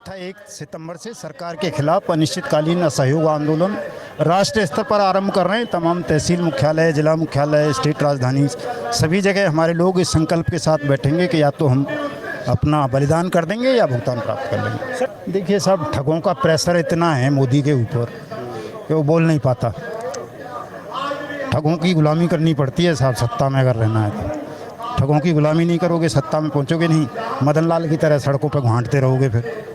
था 1 सितंबर से सरकार के खिलाफ अनिश्चितकालीन असहयोग आंदोलन राष्ट्रीय स्तर पर आरंभ कर रहे हैं। तमाम तहसील मुख्यालय, जिला मुख्यालय, स्टेट राजधानी, सभी जगह हमारे लोग इस संकल्प के साथ बैठेंगे कि या तो हम अपना बलिदान कर देंगे या भुगतान प्राप्त कर लेंगे। देखिए साहब, ठगों का प्रेशर इतना है मोदी के ऊपर कि वो बोल नहीं पाता। ठगों की गुलामी करनी पड़ती है साहब, सत्ता में अगर रहना है तो। ठगों की गुलामी नहीं करोगे, सत्ता में पहुंचोगे नहीं। मदन लाल की तरह सड़कों पर घांटते रहोगे फिर।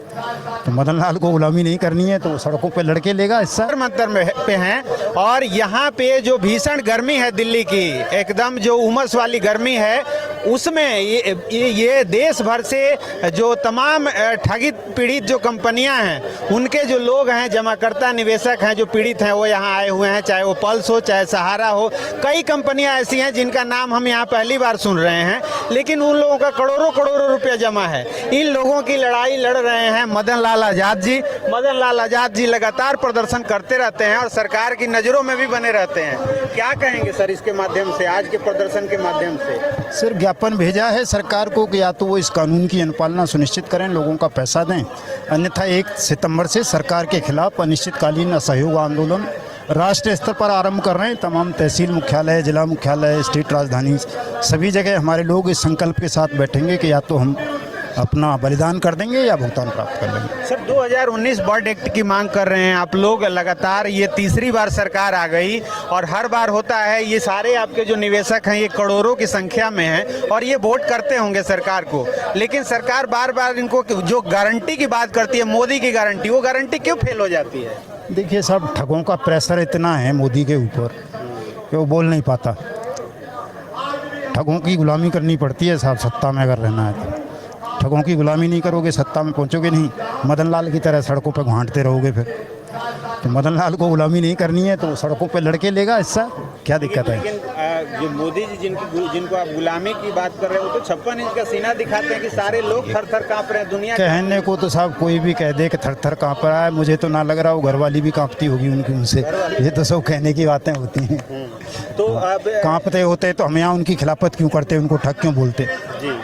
तो मदन लाल को गुलामी नहीं करनी है तो सड़कों पे लड़के लेगा। हिस्सा मंतर में पे हैं और यहाँ पे जो भीषण गर्मी है दिल्ली की, एकदम जो उमस वाली गर्मी है, उसमें ये देश भर से जो तमाम ठगी पीड़ित जो कंपनियां हैं, उनके जो लोग हैं, जमाकर्ता निवेशक हैं जो पीड़ित हैं, वो यहाँ आए हुए हैं। चाहे वो पल्स हो, चाहे सहारा हो, कई कंपनियां ऐसी हैं जिनका नाम हम यहाँ पहली बार सुन रहे हैं, लेकिन उन लोगों का करोड़ों करोड़ों रुपया जमा है। इन लोगों की लड़ाई लड़ रहे हैं मदन लाल आज़ाद जी। मदन लाल आज़ाद जी लगातार प्रदर्शन करते रहते हैं और सरकार की नज़रों में भी बने रहते हैं। क्या कहेंगे सर इसके माध्यम से, आज के प्रदर्शन के माध्यम से? सर, ज्ञापन भेजा है सरकार को कि या तो वो इस कानून की अनुपालना सुनिश्चित करें, लोगों का पैसा दें, अन्यथा 1 सितंबर से सरकार के खिलाफ अनिश्चितकालीन असहयोग आंदोलन राष्ट्रीय स्तर पर आरंभ कर रहे हैं। तमाम तहसील मुख्यालय, जिला मुख्यालय, स्टेट राजधानी, सभी जगह हमारे लोग इस संकल्प के साथ बैठेंगे कि या तो हम अपना बलिदान कर देंगे या भुगतान प्राप्त कर लेंगे। सर, 2019 बर्ड एक्ट की मांग कर रहे हैं आप लोग लगातार। ये तीसरी बार सरकार आ गई और हर बार होता है, ये सारे आपके जो निवेशक हैं ये करोड़ों की संख्या में हैं और ये वोट करते होंगे सरकार को, लेकिन सरकार बार बार इनको जो गारंटी की बात करती है, मोदी की गारंटी, वो गारंटी क्यों फेल हो जाती है? देखिए साहब, ठगों का प्रेशर इतना है मोदी के ऊपर कि वो बोल नहीं पाता। ठगों की गुलामी करनी पड़ती है साहब, सत्ता में अगर रहना है तो। ठगों की गुलामी नहीं करोगे, सत्ता में पहुंचोगे नहीं। मदन लाल की तरह सड़कों पर घांटते रहोगे फिर। तो मदन लाल को गुलामी नहीं करनी है तो सड़कों पे लड़के लेगा। हिस्सा क्या दिक्कत है? लेकिन जो मोदी जी जिनको आप गुलामी की बात कर रहे हो, तो 56 इंच का सीना दिखाते हैं कि सारे लोग थर थर काँप रहे हैं। दुनिया कहने को तो साहब कोई भी कह दे कि थर थर काँप रहा है, मुझे तो ना लग रहा वो घरवाली भी काँपती होगी उनकी उनसे। ये तो सब कहने की बातें होती हैं। तो अब काँपते होते तो हम यहाँ उनकी खिलाफत क्यों करते, उनको ठग क्यों बोलते?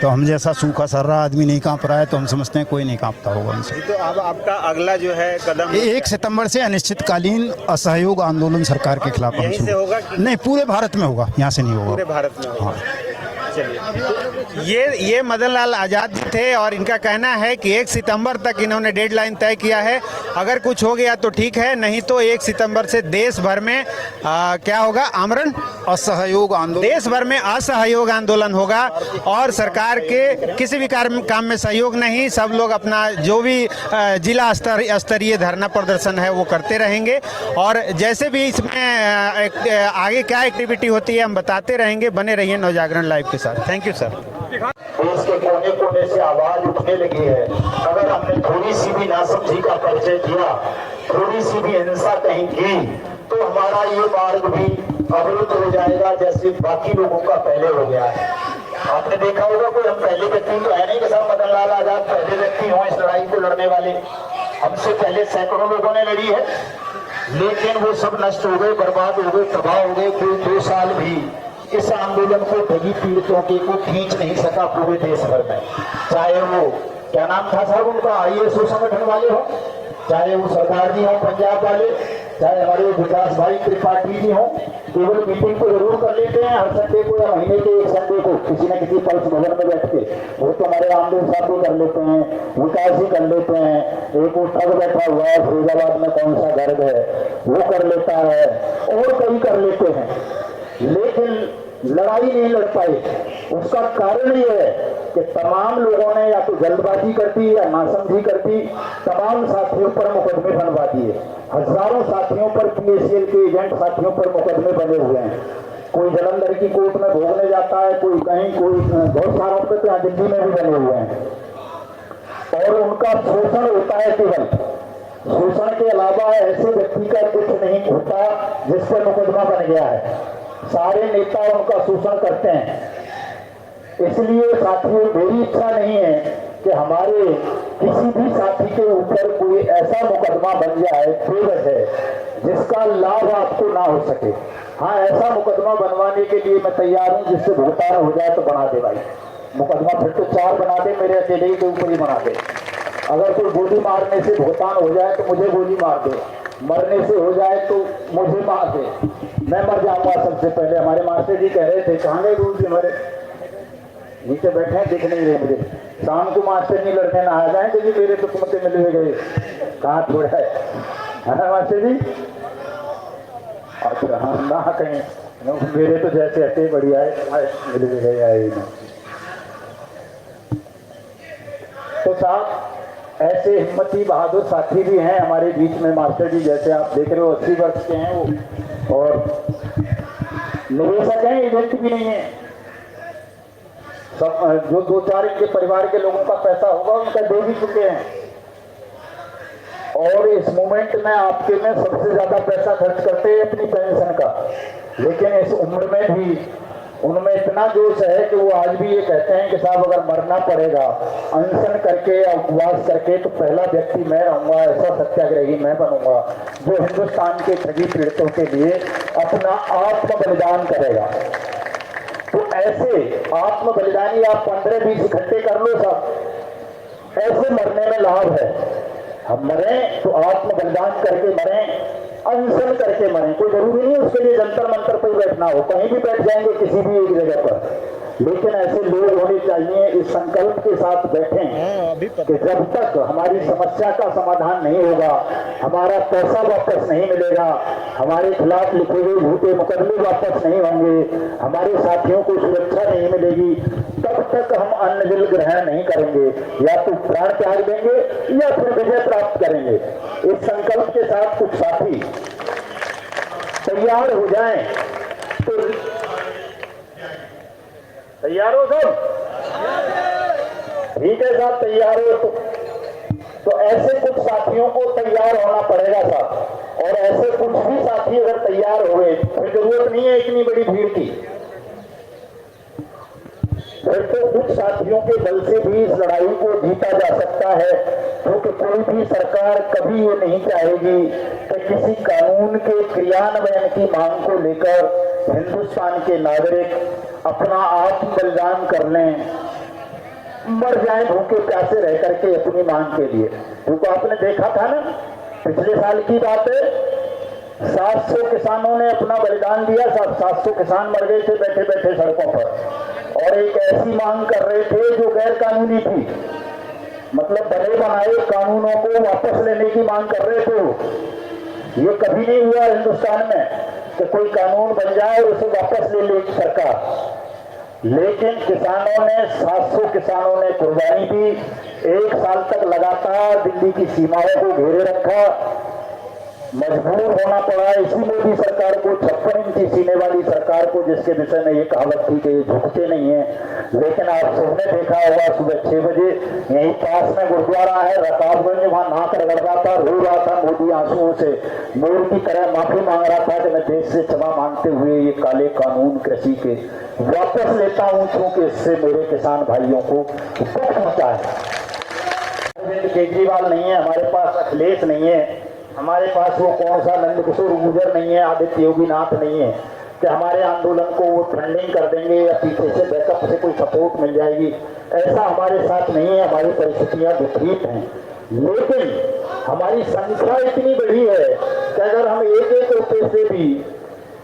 तो हम जैसा सूखा सर्रा आदमी नहीं काँप रहा है तो हम समझते हैं कोई नहीं काँपता होगा उनसे। तो अब आपका अगला जो है कदम 1 सितंबर से अनिश्चितकालीन असहयोग आंदोलन सरकार के खिलाफ यहीं से होगा कि नहीं, पूरे भारत में होगा, यहाँ से नहीं होगा। पूरे भारत में होगा। हाँ। चलिए, तो ये मदन लाल आज़ाद जी थे और इनका कहना है कि 1 सितंबर तक इन्होंने डेडलाइन तय किया है। अगर कुछ हो गया तो ठीक है, नहीं तो 1 सितंबर से देश भर में क्या होगा? आमरण असहयोग आंदोलन, देश भर में असहयोग आंदोलन होगा और सरकार के किसी भी काम में सहयोग नहीं। सब लोग अपना जो भी जिला स्तरीय धरना प्रदर्शन है वो करते रहेंगे और जैसे भी इसमें आगे क्या एक्टिविटी होती है हम बताते रहेंगे। बने रहिए नवजागरण लाइव के साथ। Thank you sir. देश के कोने कोने से आवाज उठने लगी है। अगर हमने थोड़ी सी भी नासमझी का परिचय दिया, थोड़ी सी भी हिंसा कहीं की, तो हमारा ये मार्ग भी अवरुद्ध हो जाएगा जैसे बाकी लोगों का पहले हो गया है। आपने देखा होगा कोई हम पहले व्यक्ति तो है नहीं कि साहब मदन लाल आज़ाद पहले व्यक्ति हों इस लड़ाई को लड़ने वाले। हमसे पहले सैकड़ों लोगों ने लड़ी है, लेकिन वो सब नष्ट हो गए, बर्बाद हो गए, तबाह हो गए। कोई 2 साल भी इस आंदोलन को ठगी पीड़ितों के को खींच नहीं सका पूरे देश भर में। चाहे वो क्या नाम था साहब उनका, IASO संगठन वाले हो, चाहे वो सरदार जी हो पंजाब वाले, चाहे हमारे विकास भाई त्रिपाठी जी हो। केवल मीटिंग को जरूर कर लेते हैं हर संडे को या महीने के 1 संडे को किसी न किसी पल्स भवन में बैठ के। वो तो हमारे रामदेव साहब भी कर लेते हैं, विकास जी कर लेते हैं, एक वो ठग बैठा हुआ है फैजाबाद में कौन सा गर्द है वो कर लेता है, और कई कर लेते हैं, लेकिन लड़ाई नहीं लड़ पाए। उसका कारण ये है कि तमाम लोगों ने या तो जल्दबाजी कर दी या नासमझी कर दी। तमाम साथियों पर मुकदमे बनवा दिए, हजारों साथियों पर, PACL के एजेंट साथियों पर मुकदमे बने हुए हैं। कोई जलंधर की कोर्ट में भोगने जाता है, कोई कहीं, कोई बहुत सारों पर यहाँ दिल्ली में भी बने हुए हैं। और उनका शोषण होता है, केवल शोषण के अलावा ऐसे व्यक्ति का कुछ नहीं होता जिस पर मुकदमा बन गया है। सारे नेता उनका शोषण करते हैं। इसलिए साथियों, मेरी इच्छा नहीं है कि हमारे किसी भी साथी के ऊपर कोई ऐसा मुकदमा बन जाए बेवजह जिसका लाभ आपको ना हो सके। हाँ, ऐसा मुकदमा बनवाने के लिए मैं तैयार हूँ जिससे भुगतान हो जाए तो बना दे भाई मुकदमा, फिर तो 4 बना दे, मेरे अकेले के ऊपर ही बना दे। अगर कोई गोली मारने से भुगतान हो जाए तो मुझे गोली मार दे, मरने से हो जाए तो मुझे मार दे, मैं मर जाऊंगा सबसे पहले। हमारे मास्टर जी कह रहे थे, कहाँ गए गुरु जी हमारे? नीचे बैठे हैं, दिख नहीं रहे मुझे। शाम को मास्टर जी लड़ने ना आ जाए क्योंकि मेरे तो कुमते मिले हुए गए, कहाँ थोड़ा है ना मास्टर जी? अच्छा हाँ ना कहीं, मेरे तो जैसे हटे बढ़िया है, मिले हुए गए आए ना। तो साहब ऐसे हिम्मती बहादुर साथी भी हैं हमारे बीच में। मास्टर जी जैसे आप देख रहे हो 80 वर्ष के हैं वो, और निवेशक हैं, एजेंट भी नहीं है। सब जो 2-4 इनके परिवार के लोगों का पैसा होगा उनका दे भी चुके हैं। और इस मोमेंट में आपके में सबसे ज्यादा पैसा खर्च करते हैं अपनी पेंशन का, लेकिन इस उम्र में भी उनमें इतना जोश है कि वो आज भी ये कहते हैं कि साहब अगर मरना पड़ेगा अनशन करके या उपवास करके तो पहला व्यक्ति मैं रहूंगा, ऐसा सत्याग्रही मैं बनूंगा जो हिंदुस्तान के ठगी पीड़ितों के लिए अपना आत्म बलिदान करेगा। तो ऐसे आत्म बलिदानी आप 15-20 इकट्ठे कर लो सब, ऐसे मरने में लाभ है। हम मरे तो आत्म बलिदान करके मरे, अनशन करके मरे। कोई जरूरी नहीं उसके लिए जंतर मंतर पर बैठना हो, कहीं भी बैठ जाएंगे किसी भी एक जगह पर, लेकिन ऐसे लोग होने चाहिए इस संकल्प के साथ बैठें कि जब तक हमारी समस्या का समाधान नहीं होगा, हमारा पैसा वापस नहीं मिलेगा, हमारे खिलाफ लिखे हुए झूठे मुकदमे वापस नहीं होंगे, हमारे साथियों को सुरक्षा नहीं मिलेगी, तब तक हम अन्न जल ग्रहण नहीं करेंगे। या तो प्राण त्याग देंगे या फिर विजय प्राप्त करेंगे। इस संकल्प के साथ कुछ साथी तैयार हो जाएं। तो तैयार हो सब? ठीक है साहब, तैयार हो तो ऐसे कुछ साथियों को तैयार होना पड़ेगा साहब। और ऐसे कुछ भी साथी अगर तैयार हुए फिर जरूरत नहीं है इतनी बड़ी भीड़ की, फिर तो कुछ साथियों के बल से भी इस लड़ाई को जीता जा सकता है। क्योंकि कोई भी सरकार कभी ये नहीं चाहेगी कि किसी कानून के क्रियान्वयन की मांग को लेकर हिंदुस्तान के नागरिक अपना आत्म बलिदान कर लें, मर जाए भूखे प्यासे रह करके अपनी मांग के लिए। क्योंकि आपने देखा था ना, पिछले साल की बात है, 700 किसानों ने अपना बलिदान दिया। 700 किसान मर गए थे बैठे बैठे सड़कों पर, और एक ऐसी मांग कर रहे थे जो गैर कानूनी थी। मतलब बने बनाए कानूनों को वापस लेने की मांग कर रहे थे। ये कभी नहीं हुआ हिंदुस्तान में कि कोई कानून बन जाए और उसे वापस ले ले सरकार। लेकिन किसानों ने 700 किसानों ने कुर्बानी दी। 1 साल तक लगातार दिल्ली की सीमाओं को घेरे रखा, मजबूर होना पड़ा इसी मोदी सरकार को, 56 इंची सीने वाली सरकार को, जिसके विषय में ये कहावत थी कि ये झुकते नहीं है। लेकिन आप सबने देखा होगा सुबह 6 बजे यहीं पास में गुरुद्वारा है रकाबगंज, वहां नाक रगड़ रहा था, रो रहा था मोदी आंसुओं से, मोर की तरह माफी मांग रहा था कि मैं देश से क्षमा मांगते हुए ये काले कानून कृषि के वापस लेता हूं, क्योंकि इससे मेरे किसान भाइयों को दुख पहुंचा है। अरविंद केजरीवाल नहीं है हमारे पास, अखिलेश नहीं है हमारे पास, वो कौन सा नंद किशोर गुर्जर नहीं है, आदित्य योगीनाथ नहीं है कि हमारे आंदोलन को वो फंडिंग कर देंगे या पीछे से बैकअप से कोई सपोर्ट मिल जाएगी। ऐसा हमारे साथ नहीं है, हमारी परिस्थितियां विपरीत हैं। लेकिन हमारी संख्या इतनी बड़ी है कि अगर हम एक रुपये से भी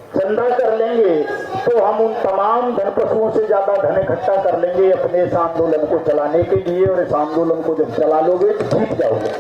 चंदा कर लेंगे तो हम उन तमाम धन पशुओं से ज्यादा धन इकट्ठा कर लेंगे अपने इस आंदोलन को चलाने के लिए। और इस आंदोलन को जब चला लोगे तो जीत जाओगे।